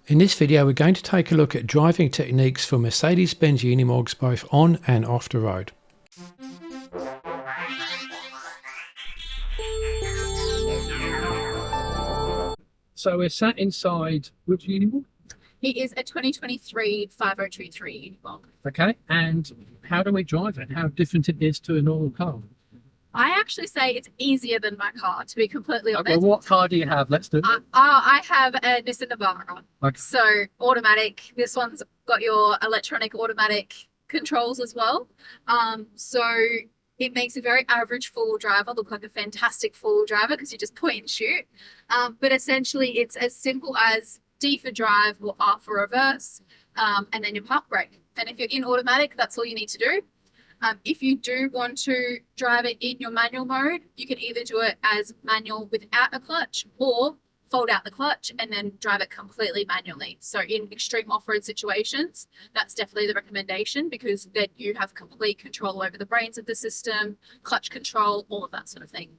In this video, we're going to take a look at driving techniques for Mercedes-Benz Unimogs both on and off the road. So we're sat inside which Unimog? It is a 2023 5023 Unimog. Okay, and how do we drive it? How different it is to a normal car? I actually say it's easier than my car, to be completely honest. Well, what car do you have? Let's do it. I have a Nissan Navara. Okay. So automatic. This one's got your electronic automatic controls as well. So it makes a very average four-wheel driver look like a fantastic four-wheel driver because you just point and shoot. But essentially, it's as simple as D for drive or R for reverse, and then your park brake. And if you're in automatic, that's all you need to do. If you do want to drive it in your manual mode, you can either do it as manual without a clutch or fold out the clutch and then drive it completely manually. So in extreme off-road situations, that's definitely the recommendation because then you have complete control over the brains of the system, clutch control, all of that sort of thing.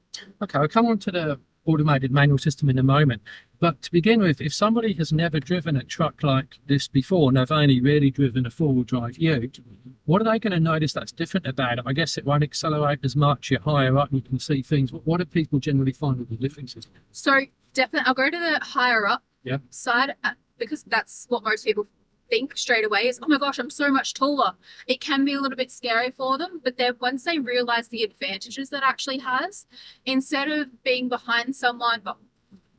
Okay, I'll come on to the automated manual system in a moment. But to begin with, if somebody has never driven a truck like this before and they've only really driven a four-wheel drive ute, what are they going to notice that's different about it? I guess it won't accelerate as much, you're higher up and you can see things. What do people generally find with the differences? So definitely, I'll go to the higher up side because that's what most people think straight away is, oh my gosh, I'm so much taller. It can be a little bit scary for them, but then once they realize the advantages that actually has, instead of being behind someone, but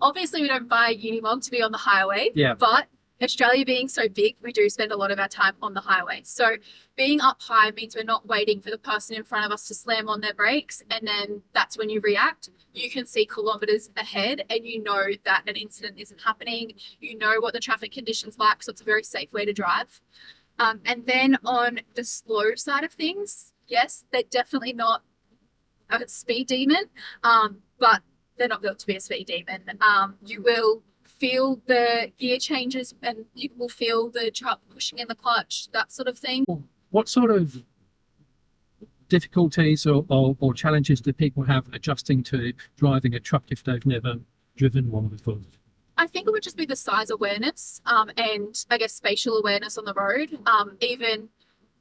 obviously we don't buy a Unimog to be on the highway, but Australia being so big, we do spend a lot of our time on the highway. So being up high means we're not waiting for the person in front of us to slam on their brakes and then that's when you react. You can see kilometers ahead and you know that an incident isn't happening. You know what the traffic conditions like, so it's a very safe way to drive. And then on the slow side of things, yes, they're definitely not a speed demon, but they're not built to be a speed demon. You will feel the gear changes and you will feel the truck pushing in the clutch, that sort of thing. What sort of difficulties or challenges do people have adjusting to driving a truck if they've never driven one before? I think it would just be the size awareness and I guess spatial awareness on the road. Even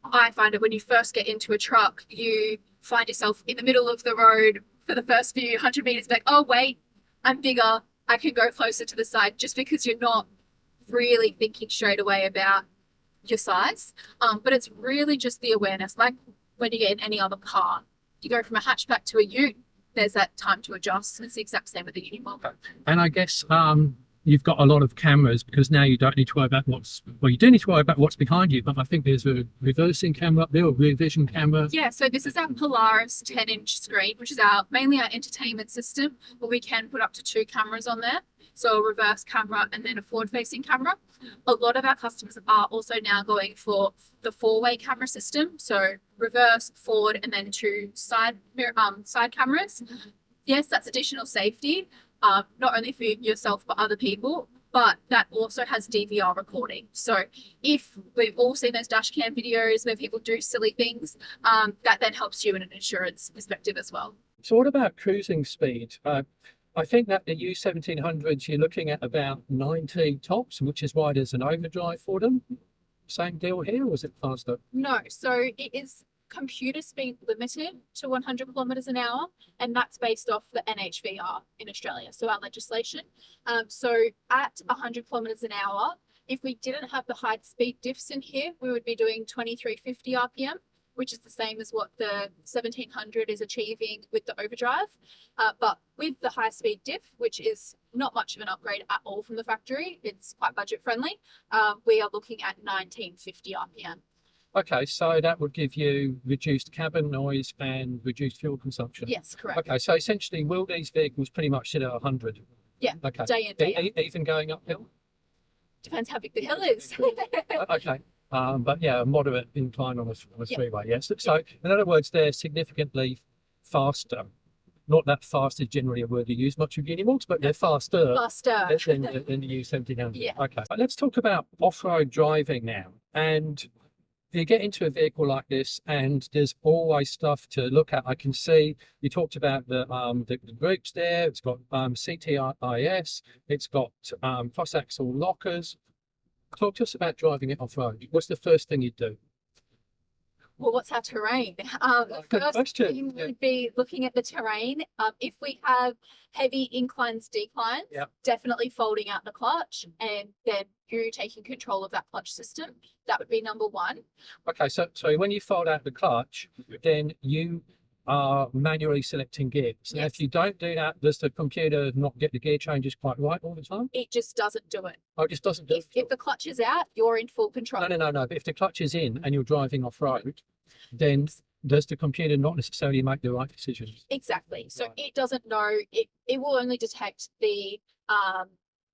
I find it when you first get into a truck, you find yourself in the middle of the road for the first few 100 meters, like, oh wait, I'm bigger, I can go closer to the side, just because you're not really thinking straight away about your size. But it's really just the awareness, like when you get in any other car, you go from a hatchback to a ute, there's that time to adjust, and it's the exact same with the Unimog. And I guess you've got a lot of cameras because now you don't need to worry about you do need to worry about what's behind you, but I think there's a reversing camera up there, or rear vision camera. Yeah, so this is our Polaris 10-inch screen, which is mainly our entertainment system, but we can put up to 2 cameras on there. So a reverse camera and then a forward-facing camera. A lot of our customers are also now going for the 4-way camera system, so reverse, forward, and then 2 side cameras. Yes, that's additional safety, not only for yourself but other people, but that also has DVR recording. So if we've all seen those dash cam videos where people do silly things, that then helps you in an insurance perspective as well. So what about cruising speed? I think that the U1700s, you're looking at about 90 tops, which is why there's an overdrive for them. Same deal here, or is it faster? No, so it is computer speed limited to 100 kilometers an hour, and that's based off the NHVR in Australia, so our legislation. So at 100 kilometers an hour, if we didn't have the high speed diffs in here, we would be doing 2350 RPM, which is the same as what the 1700 is achieving with the overdrive. But with the high speed diff, which is not much of an upgrade at all from the factory, it's quite budget friendly, we are looking at 1950 RPM. Okay, so that would give you reduced cabin noise and reduced fuel consumption. Yes, correct. Okay, so essentially, will these vehicles pretty much sit at 100? Yeah, okay. Day in, day out. Even going uphill? Depends how big the hill is. Okay. But yeah, a moderate incline on a freeway, yes. So in other words, they're significantly faster. Not that fast is generally a word you use much with Unimogs, but they're faster than the U1700. Yeah. Okay, let's talk about off-road driving now. And you get into a vehicle like this and there's always stuff to look at. I can see you talked about the groups there. It's got CTIS, it's got cross-axle lockers. Talk to us about driving it off-road. What's the first thing you'd do? Well, what's our terrain? The Good first question. thing Yeah. would be looking at the terrain. If we have heavy inclines, declines, Yeah. definitely folding out the clutch and then you taking control of that clutch system. That would be number one. Okay, so when you fold out the clutch, then you are manually selecting gear. So Yes. if you don't do that, does the computer not get the gear changes quite right all the time? It just doesn't do it. Oh, it just doesn't do it? If the clutch is out, you're in full control. No. But if the clutch is in and you're driving off-road, then does the computer not necessarily make the right decisions? Exactly. So Right. it doesn't know, it will only detect the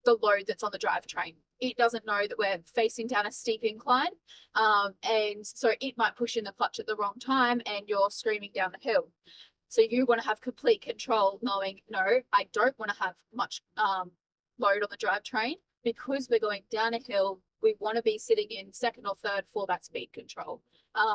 load that's on the drivetrain. It doesn't know that we're facing down a steep incline. And so it might push in the clutch at the wrong time and you're screaming down the hill. So you want to have complete control, knowing, no, I don't want to have much load on the drivetrain because we're going down a hill. We want to be sitting in second or third for that speed control.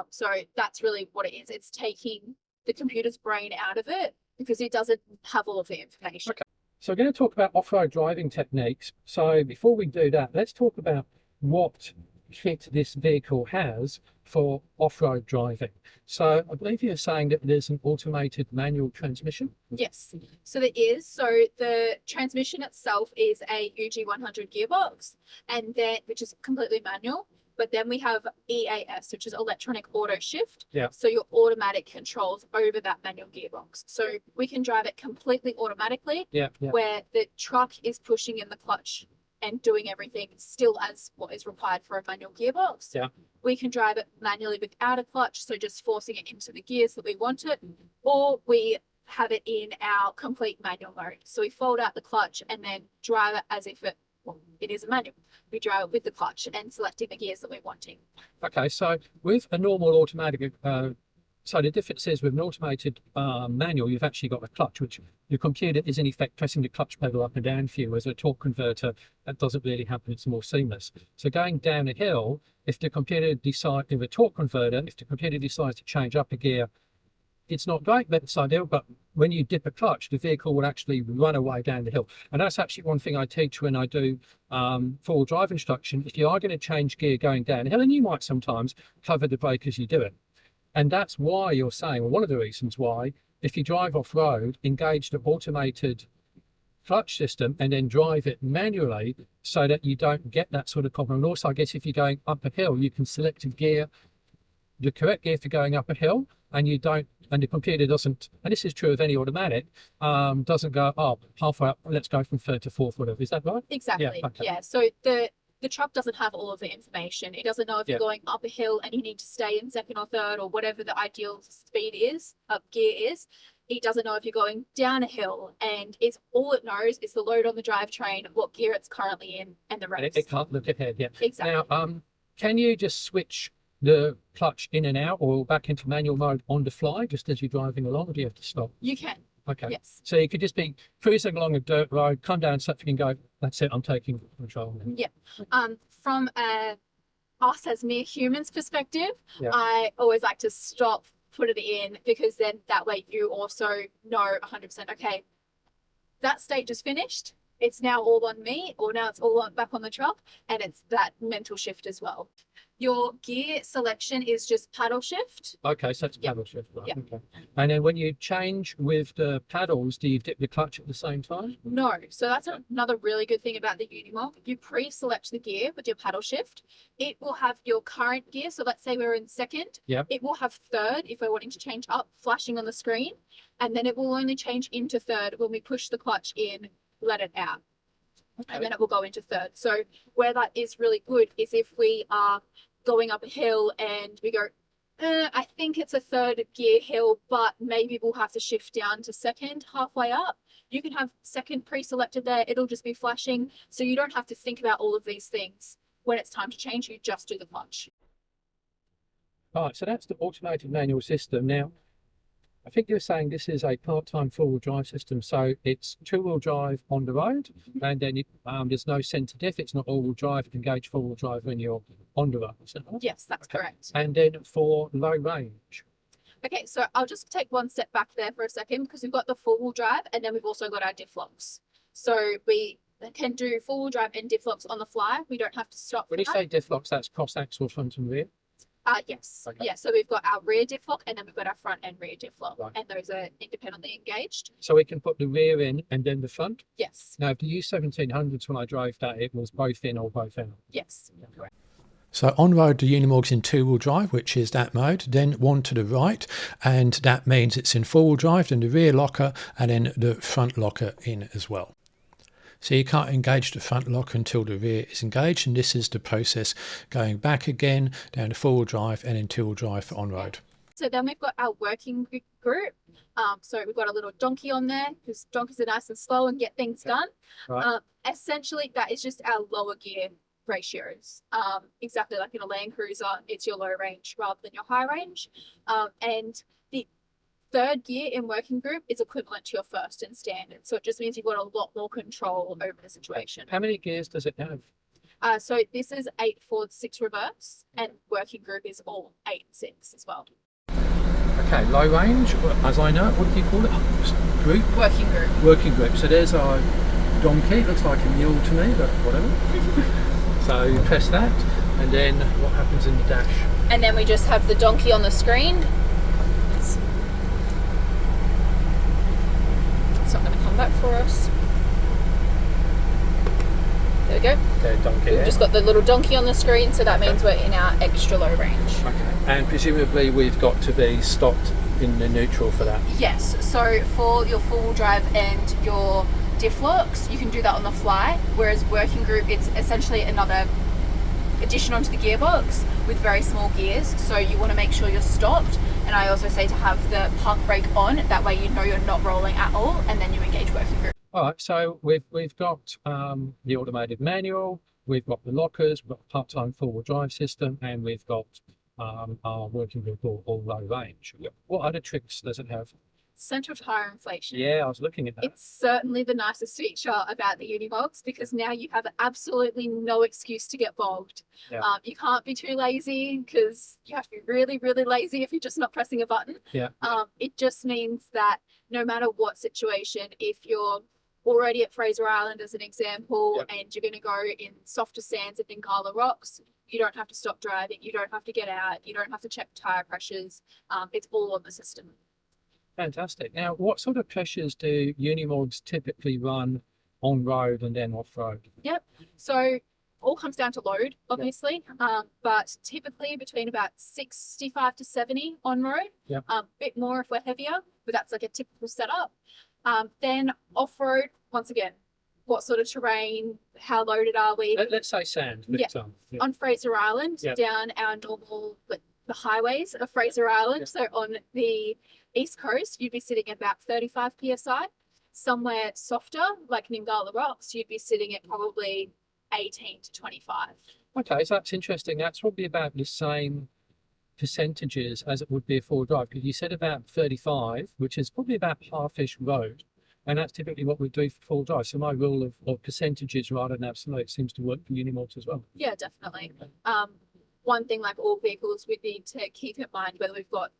So that's really what it is. It's taking the computer's brain out of it because it doesn't have all of the information. Okay. So we're going to talk about off-road driving techniques. So before we do that, let's talk about what kit this vehicle has for off-road driving. So I believe you're saying that there's an automated manual transmission. Yes, so there is. So the transmission itself is a UG100 gearbox, and then which is completely manual. But then we have EAS, which is electronic auto shift. Yeah. So your automatic controls over that manual gearbox. So we can drive it completely automatically. Yeah. Where the truck is pushing in the clutch and doing everything still as what is required for a manual gearbox. Yeah. We can drive it manually without a clutch, so just forcing it into the gears that we want it, or we have it in our complete manual mode. So we fold out the clutch and then drive it as if it is a manual. We drive it with the clutch and selecting the gears that we're wanting. Okay, so with a normal automatic, so the difference is with an automated manual, you've actually got a clutch, which your computer is in effect pressing the clutch pedal up and down for you. As a torque converter, that doesn't really happen. It's more seamless. So going down a hill, if the computer decides, if a torque converter, if the computer decides to change up a gear, it's not great, but it's ideal. But when you dip a clutch, the vehicle will actually run away down the hill. And that's actually one thing I teach when I do four-wheel drive instruction. If you are going to change gear going downhill, and you might sometimes cover the brake as you do it. And that's why you're saying, well, one of the reasons why, if you drive off-road, engage the automated clutch system and then drive it manually so that you don't get that sort of problem. And also, I guess if you're going up a hill, you can select a gear, the correct gear for going up a hill, and you don't, and the computer doesn't, and this is true of any automatic, doesn't go, oh, halfway up, let's go from third to fourth, whatever. Is that right? Exactly. Yeah. Okay. Yeah. So the truck doesn't have all of the information. It doesn't know if you're going up a hill and you need to stay in second or third or whatever the ideal speed is, gear is. It doesn't know if you're going down a hill, and it's all it knows is the load on the drivetrain, what gear it's currently in, and the revs. It can't look ahead. Yeah. Exactly. Now, can you just switch the clutch in and out or back into manual mode on the fly just as you're driving along, or do you have to stop? You can. Okay. Yes. So you could just be cruising along a dirt road, come down something and go, that's it, I'm taking control now. Yeah. From us as mere humans perspective, Yeah. I always like to stop, put it in, because then that way you also know 100%, okay, that stage is finished. It's now all on me, or now it's all back on the truck, and it's that mental shift as well. Your gear selection is just paddle shift. Okay, so it's paddle shift, right? Yeah. Okay. And then when you change with the paddles, do you dip the clutch at the same time? No, so that's another really good thing about the Unimog. You pre-select the gear with your paddle shift. It will have your current gear. So let's say we're in second. Yep. It will have third if we're wanting to change up, flashing on the screen. And then it will only change into third when we push the clutch in, let it out. Okay. And then it will go into third. So where that is really good is if we are going up a hill and we go, I think it's a third gear hill, but maybe we'll have to shift down to second halfway up. You can have second pre-selected there. It'll just be flashing. So you don't have to think about all of these things. When it's time to change, you just do the clutch. All right, so that's the automated manual system. Now, I think you're saying this is a part-time four-wheel drive system, so it's two-wheel drive on the road, and then there's no centre diff. It's not all-wheel drive. You can engage four-wheel drive when you're on the road. Is that right? Yes, that's correct. And then for low range. Okay, so I'll just take one step back there for a second, because we've got the four-wheel drive, and then we've also got our diff locks. So we can do four-wheel drive and diff locks on the fly. We don't have to stop. When you say diff locks, that's cross axle front and rear? Yes. Okay. Yeah, so we've got our rear diff lock and then we've got our front and rear diff lock, Right. and those are independently engaged. So we can put the rear in and then the front? Yes. Now, the U1700s, when I drove that, it was both in or both out. Yes. Correct. So on road, the Unimog's in two-wheel drive, which is that mode, then one to the right, and that means it's in four-wheel drive, then the rear locker, and then the front locker in as well. So you can't engage the front locker until the rear is engaged, and this is the process going back again, down to four-wheel drive and then two-wheel drive for on-road. So then we've got our working group. So we've got a little donkey on there because donkeys are nice and slow and get things done. Right. Essentially, that is just our lower gear ratios. Exactly like in a Land Cruiser, it's your low range rather than your high range. And the third gear in working group is equivalent to your first in standard. So it just means you've got a lot more control over the situation. How many gears does it have? So this is 8 forward, 6 reverse, and working group is all 8 and 6 as well. Okay, low range, as I know it, what do you call it? Group? Working group. Working group. So there's our donkey, looks like a mule to me, but whatever. So you press that, and then what happens in the dash? And then we just have the donkey on the screen. It's not going to come back for us. There we go. Okay, donkey. We've just got the little donkey on the screen, so that means we're in our extra low range. Okay. And presumably we've got to be stopped in the neutral for that. Yes, so for your full drive and your diff locks, you can do that on the fly, whereas working group, it's essentially another addition onto the gearbox with very small gears, so you want to make sure you're stopped. And I also say to have the park brake on, that way you know you're not rolling at all, and then you engage working group. All right, so we've got the automated manual, we've got the lockers, we've got a part-time four-wheel drive system, and we've got our working group all low range. What other tricks does it have? Central tire inflation. Yeah, I was looking at that. It's certainly the nicest feature about the Unimogs, because now you have absolutely no excuse to get bogged. Yeah. You can't be too lazy, because you have to be really, really lazy if you're just not pressing a button. Yeah. It just means that no matter what situation, if you're already at Fraser Island as an example, Yep. and you're going to go in softer sands and Nimbala rocks, you don't have to stop driving, you don't have to get out, you don't have to check tire pressures. It's all on the system. Fantastic. Now, what sort of pressures do Unimogs typically run on road and then off road? Yep. So all comes down to load, obviously, but typically between about 65 to 70 on road. Yep. A bit more if we're heavier, but that's like a typical setup. Then off road, once again, what sort of terrain, how loaded are we? Let's say sand. Yeah. Yeah. On Fraser Island, Yeah. down our normal, the highways of Fraser Island. Yeah. So on the east coast, you'd be sitting at about 35 psi. Somewhere softer, like Nimbala Rocks, you'd be sitting at probably 18 to 25. Okay, so that's interesting. That's probably about the same percentages as it would be a four-wheel drive, because you said about 35, which is probably about half-ish road, and that's typically what we do for four-wheel drive. So my rule of percentages rather than absolute seems to work for Unimogs as well. Yeah, definitely. One thing, like all vehicles, we need to keep in mind whether we've got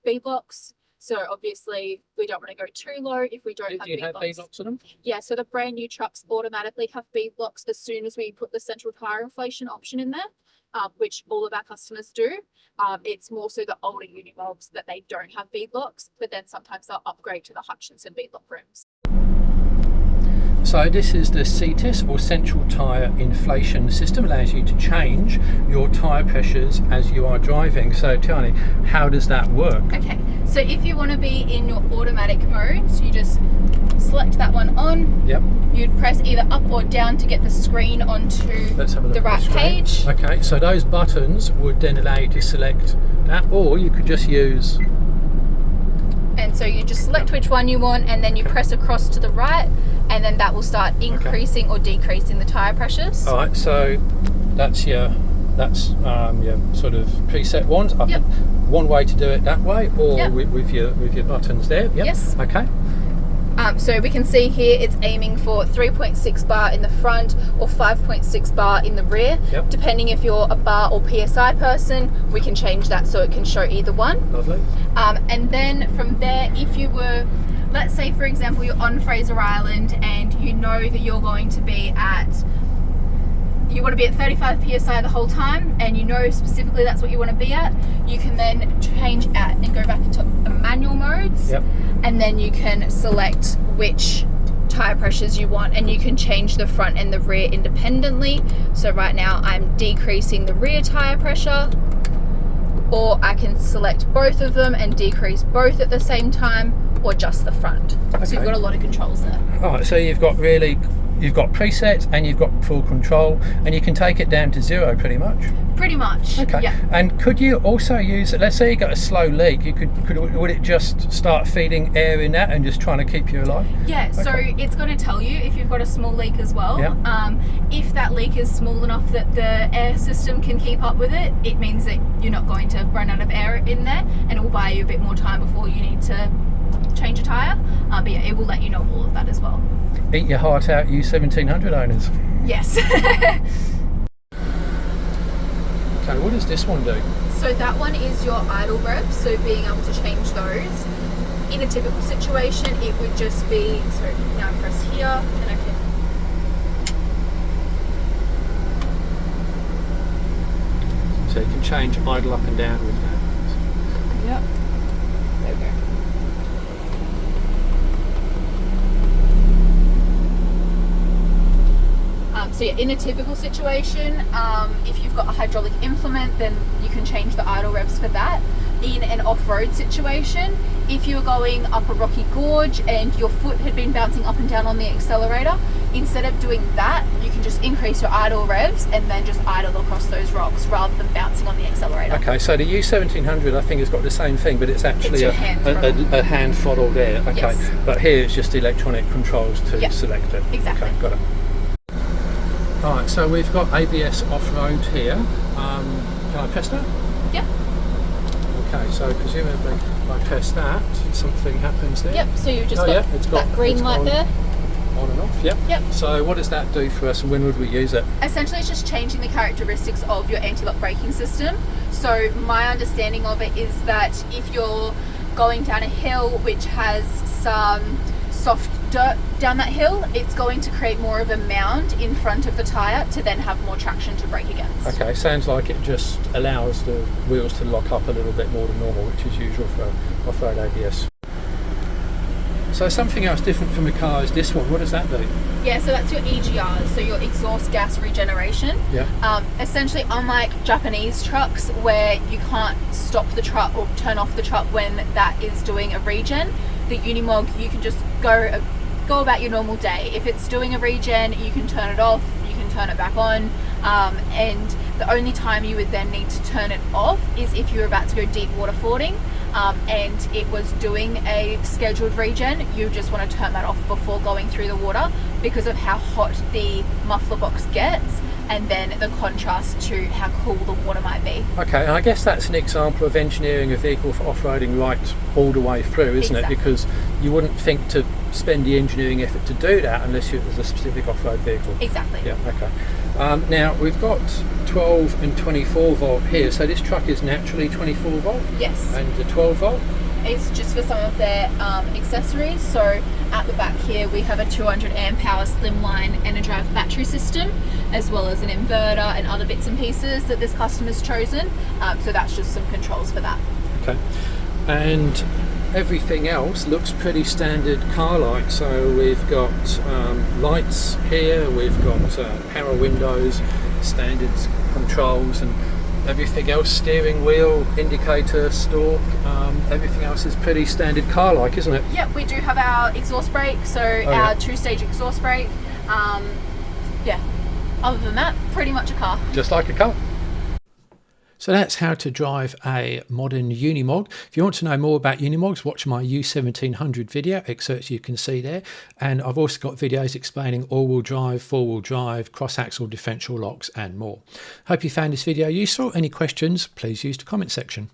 B blocks. So obviously we don't want to go too low if we don't Do have you B have blocks. V-locks on them? Yeah, so the brand new trucks automatically have B blocks as soon as we put the central tire inflation option in there, which all of our customers do. It's more so the older Unimogs that they don't have B blocks, but then sometimes they'll upgrade to the Hutchinson B block rims. So this is the CTIS, or Central Tyre Inflation System. Allows you to change your tyre pressures as you are driving. So Tiani, how does that work? Okay, so if you want to be in your automatic mode, so you just select that one on. Yep. You'd press either up or down to get the screen onto Let's have a look the at right screen. page. Okay, so those buttons would then allow you to select that, or you could just use... And so you just select which one you want, and then you press across to the right, and then that will start increasing or decreasing the tire pressures. All right, so that's your sort of preset ones. I Yep. think one way to do it that way, or Yep. with your buttons there. Yep. Yes. Okay. So we can see here it's aiming for 3.6 bar in the front or 5.6 bar in the rear. Yep. Depending if you're a bar or PSI person, we can change that so it can show either one. Lovely. And then from there, if you were let's say, for example, you're on Fraser Island and you know that you're going to be you want to be at 35 psi the whole time, and you know specifically that's what you want to be at, you can then change out and go back into a manual modes. Yep. And then you can select which tire pressures you want, and you can change the front and the rear independently. So right now I'm decreasing the rear tire pressure, or I can select both of them and decrease both at the same time, or just the front. Okay. So you've got a lot of controls there. All right, so you've got presets and you've got full control, and you can take it down to 0 pretty much. Pretty much. Okay. Yeah. And could you also use, let's say you got a slow leak, would it just start feeding air in that and just trying to keep you alive? Yeah, so Okay. it's going to tell you if you've got a small leak as well. Yeah. If that leak is small enough that the air system can keep up with it, it means that you're not going to run out of air in there, and it will buy you a bit more time before you need to change a tyre. But yeah, it will let you know all of that as well. Eat your heart out, you 1700 owners. Yes. Okay, what does this one do? So that one is your idle revs, so being able to change those. In a typical situation, it would just be, so now I press here and I can, So you can change idle up and down with that. yep, there we go. So yeah, in a typical situation, if you've got a hydraulic implement, then you can change the idle revs for that. In an off-road situation, if you're going up a rocky gorge and your foot had been bouncing up and down on the accelerator, instead of doing that, you can just increase your idle revs and then just idle across those rocks rather than bouncing on the accelerator. Okay, so the U1700 I think has got the same thing, but it's actually It's a hand throttle there. Okay, Yes. but here it's just electronic controls to Yep. select it. Exactly. Okay, got it. Alright, so we've got ABS off-road here. Can I press that? Yeah. Okay, so presumably if I press that, something happens there. Yep, so you've just got, yeah, it's got that green it's light gone there. On and off, yep. Yep. So what does that do for us, and when would we use it? Essentially, it's just changing the characteristics of your anti-lock braking system. So my understanding of it is that if you're going down a hill which has some soft dirt down that hill, it's going to create more of a mound in front of the tyre to then have more traction to brake against. Okay, sounds like it just allows the wheels to lock up a little bit more than normal, which is usual for off-road ABS. So something else different from a car is this one. What does that do? Yeah, so that's your EGRs, so your exhaust gas regeneration. Yeah. Essentially, unlike Japanese trucks where you can't stop the truck or turn off the truck when that is doing a regen, the Unimog, you can just go about your normal day. If it's doing a regen, you can turn it off, you can turn it back on, and the only time you would then need to turn it off is if you're about to go deep water fording, and it was doing a scheduled regen. You just want to turn that off before going through the water because of how hot the muffler box gets, and then the contrast to how cool the water might be. Okay, and I guess that's an example of engineering a vehicle for off-roading right all the way through, isn't Exactly. it? Because you wouldn't think to spend the engineering effort to do that unless it was a specific off-road vehicle. Exactly. Yeah, okay. Now we've got 12 and 24 volt here, so this truck is naturally 24 volt Yes. and the 12 volt. It's just for some of their accessories. So at the back here we have a 200 amp hour slimline Energive battery system, as well as an inverter and other bits and pieces that this customer's chosen. So that's just some controls for that. Okay, and everything else looks pretty standard car-like. So we've got lights here, we've got power windows, standard controls, and everything else, steering wheel, indicator, stalk, everything else is pretty standard car-like, isn't it? Yep, we do have our exhaust brake, so our two-stage exhaust brake. Yeah, other than that, pretty much a car. Just like a car. So that's how to drive a modern Unimog. If you want to know more about Unimogs, watch my U1700 video, excerpts you can see there. And I've also got videos explaining all-wheel drive, four-wheel drive, cross-axle differential locks and more. Hope you found this video useful. Any questions, please use the comment section.